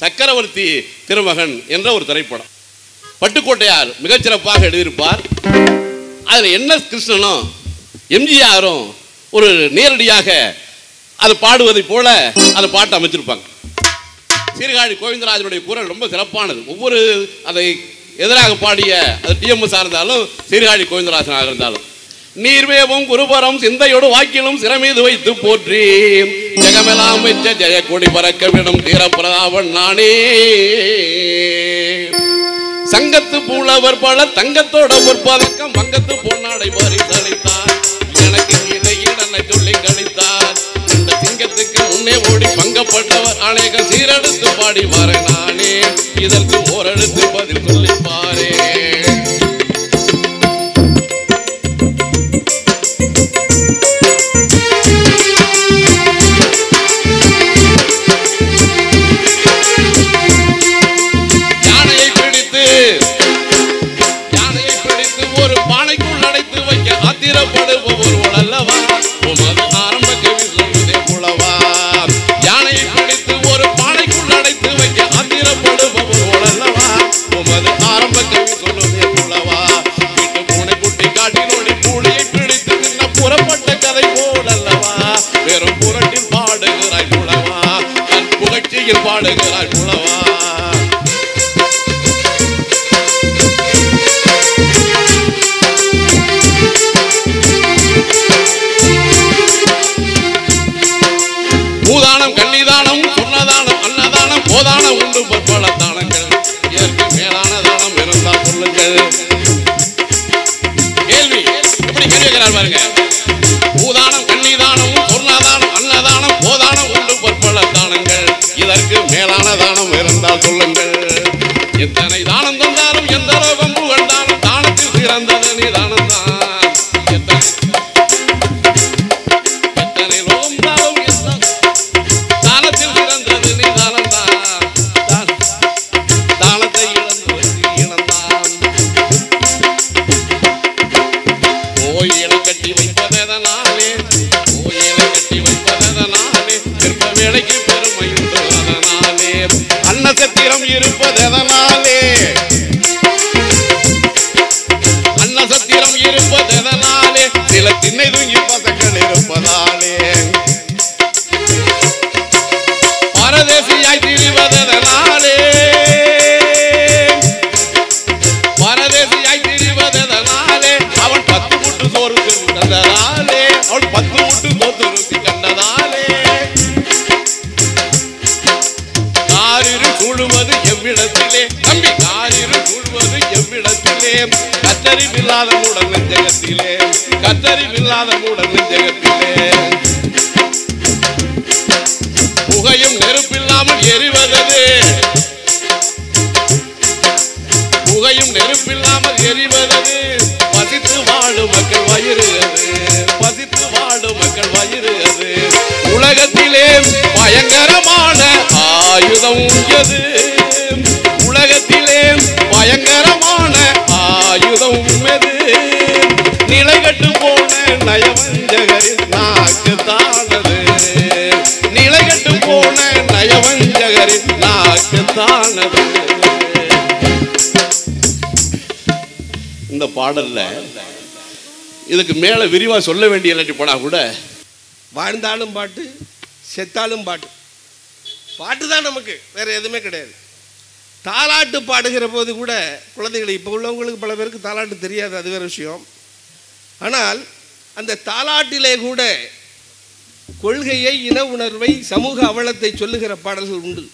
சக்கரவர்த்தி திருமகன் என்ற ஒரு திரைப்படம். பட்டுக்கோட்டையார் மிகச்சிறப்பாக எழுதியிருப்பார். அதில் என்ன கிருஷ்ணனும் எம்ஜிஆரும் ஒரு நேரடியாக அது பாடுவதை போல அந்த பாட்டு அமைச்சிருப்பாங்க. சீர்காழி கோவிந்தராஜனுடைய குரல் ரொம்ப சிறப்பானது. ஒவ்வொரு அதை எதிராக பாடிய அது டிஎம்எஸ் இருந்தாலும் சீர்காழி கோவிந்தராஜனாக இருந்தாலும் நீர்வேவும் குருபரம் சிந்தையோடு வாக்கிலும் சிறமீது வைத்து போற்றி ஜெகமெல்லாம் வெச்ச ஜெய கொடி பறக்க விடும் தீரப்பிரதாவன் நானே. சங்கத்து பூளவர் பல தங்கத்தோட பொற்பதக்கம் வங்கத்து பொன்னாடை பரிசளித்தார். எனக்கு இதை ஈடனை சொல்லி கழித்தார். இந்த சிங்கத்துக்கு முன்னே ஓடி பங்கப்பட்டவர் அநேக சீரெடுத்து பாடி வர நானே. இதற்கு ஓரெடுத்து பதில் சொல்லிப்பாரே. பாடுகிறாய் புலவா. பூதானம் கன்னிதானம் சொன்னதானம் அன்னதானம் போதானம் உண்டு பற்பல தானங்கள். இதற்கு மேலான தானம் இருந்தால் சொல்லுங்கள். கேள்வி எப்படி கேட்கிறார் பாருங்க. பூதானம் கன்னிதானம் சொன்னதானம் அன்னதானம் போதானம் உண்டு பற்பல தானங்கள். இதற்கு மேலான தானம் இருந்தால் சொல்லுங்கள். எத்தனை தானம் தந்தாலும் எந்த ரோகம் புகழ்ந்தாலும் தானத்தில் சிறந்தது நீ தானம் தான். எத்தனை ரோகம் தானும் தானத்தில் சிறந்தது நீ தானம் தான். தானத்தை இழந்தான். கோயிலை கட்டி வைப்பதனாலே கோயிலை கட்டி வைப்பதனாலே திருப்ப வேலைக்கு பெருமை அன்னசத்திரம் இருப்பதனாலே அன்னசத்திரம் இருப்பதனாலே சில திண்ணை தூங்கி பசங்கள் இருப்பதாலே பரதேசியாய் திரிவதனாலே பரதேசியாய் திரிவதனாலே அவன் 10 மூட்டு சோறு கண்டதாலே அவள் 10 மூட்டு சோறு ருசி கண்டதாலே கூடுவது எவ்விடத்திலே தம்பி காரிரு கூடுவது எவ்விடத்திலே கத்தறிவில்லாத மூடல் நெஞ்சகத்திலே கத்தறிவில்லாத மூடல் நெஞ்சகத்திலே புகையும் நெருப்பில்லாமல் எரிவதது புகையும் நெருப்பில்லாமல் எரிவதது பசித்து வாழும் மக்கள் வயிறு அது பசித்து வாழும் மக்கள் வயிறு அது உலகத்திலே பயங்கரமான ஆயுதம் எது உலகத்திலே பயங்கரமான ஆயுதம் எது நிலைகட்டு போன நயவஞ்சகரின் நாக்கு தானது நிலைகட்டு போன நயவஞ்சகரின் நாக்கு தானது. இந்த பாடல்ல இதுக்கு மேல விரிவா சொல்ல வேண்டிய இல்லாட்டி போனா கூட வாழ்ந்தாலும் பாட்டு செத்தாலும் பாட்டு பாட்டு தான் நமக்கு வேற எதுவுமே கிடையாது. தாலாட்டு பாடுகிற போது கூட குழந்தைகளை இப்போ உள்ளவங்களுக்கு பல பேருக்கு தாலாட்டு தெரியாது, அது வேறு விஷயம். ஆனால் அந்த தாலாட்டிலே கூட கொள்கையை இன உணர்வை சமூக அவலத்தை சொல்லுகிற பாடல்கள் உண்டு.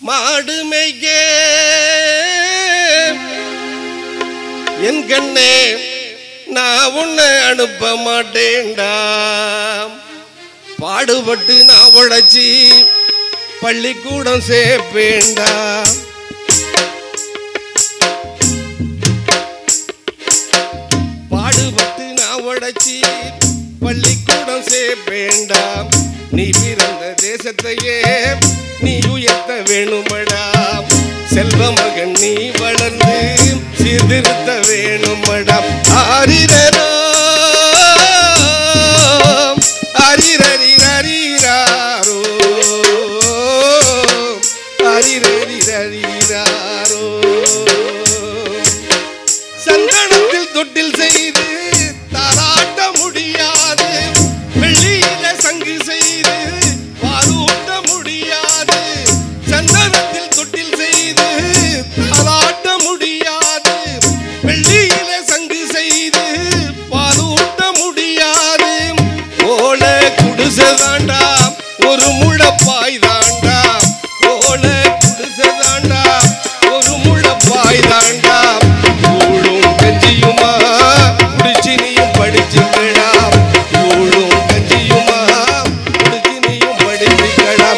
மாடு மேய்க்க என் கண்ணே நான் உன்னை அனுப்ப மாட்டேன்டா பாடுபட்டு நான் உழைச்சி பள்ளிக்கூடம் சேர்ப்பேண்டா பாடுபட்டு நான் உழைச்சி பள்ளிக்கூடம் சேர்ப்பேண்டா நீ பிறந்த தேசத்தையே நீ உயர்த்த வேணுமடா செல்வ மகன் நீ வளர்ந்து சீர்திருத்த வேணுமடா ஆரிரரோ ஆரிரரிரரிராரோ குடிசதாண்டா ஒரு முழப்பாய் தாண்டா ஓல குடிசதாண்டா ஒரு முழப்பாய் தாண்டா ஊழும் கஞ்சியுமா குடிச்சு நீயும் படிச்சுக்கடா ஊழும் கஞ்சியுமா குடிச்சு நீயும் படிச்சுக்கடா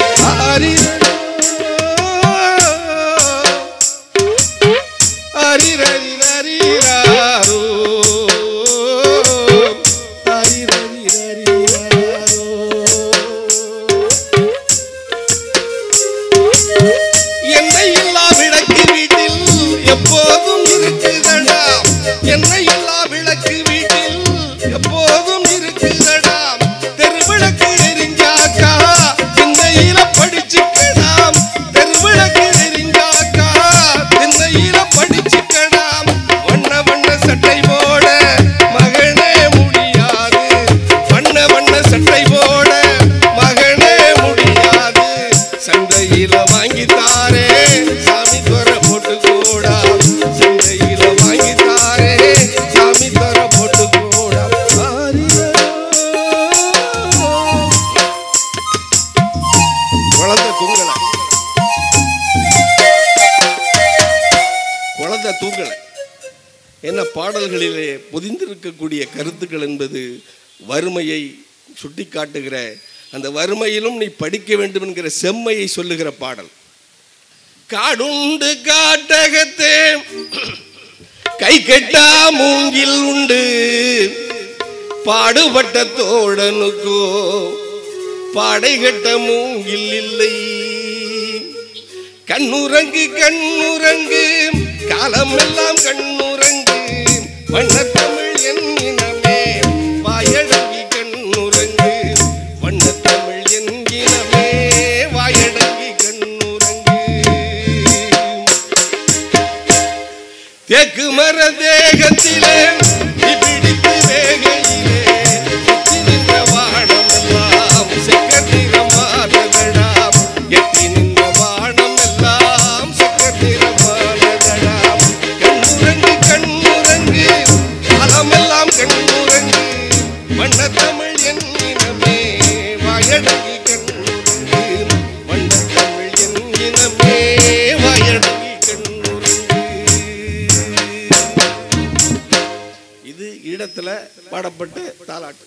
என்ன பாடல்களிலே பொதிந்திருக்கக்கூடிய கருத்துக்கள் என்பது வறுமையை சுட்டி காட்டுகிற அந்த வறுமையிலும் நீ படிக்க வேண்டும் என்கிற செம்மையை சொல்லுகிற பாடல். காடுண்டு காட்டகத்தே கை கெட்டா மூங்கில் உண்டு பாடுபட்ட தோழனுக்கோ பாடை கட்ட மூங்கில் இல்லை. கண்ணுறங்கு கண்ணுறங்கு காலம் எல்லாம் கண்ணுறங்கு வண்ணத்தமிழ் என் இனமே வாயடங்கி கண்ணுறங்கு வண்ணத்தமிழ் என் இனமே வாயடங்கி கண்ணுறங்கு. தேக்கு மர தேகத்திலே பிடித்து வேகையிலே நின்ற வானம் எல்லாம் செக்கத்திரமானதடாம் எட்டி நின்ற வானம் எல்லாம் செக்கத்திரமானதடாம். கண்ணுறங்கு கண்ணுறங்கு காலமெல்லாம் கண்ணுறங்கு வண்ணத்தமிழ் என் இனமே வாயடங்கி கண்ணுறங்கு வண்ணத்தமிழ் என் இனமே வாயடங்கி கண்ணுறங்கு. இது இடத்துல பாடப்பட்ட தாலாட்டு.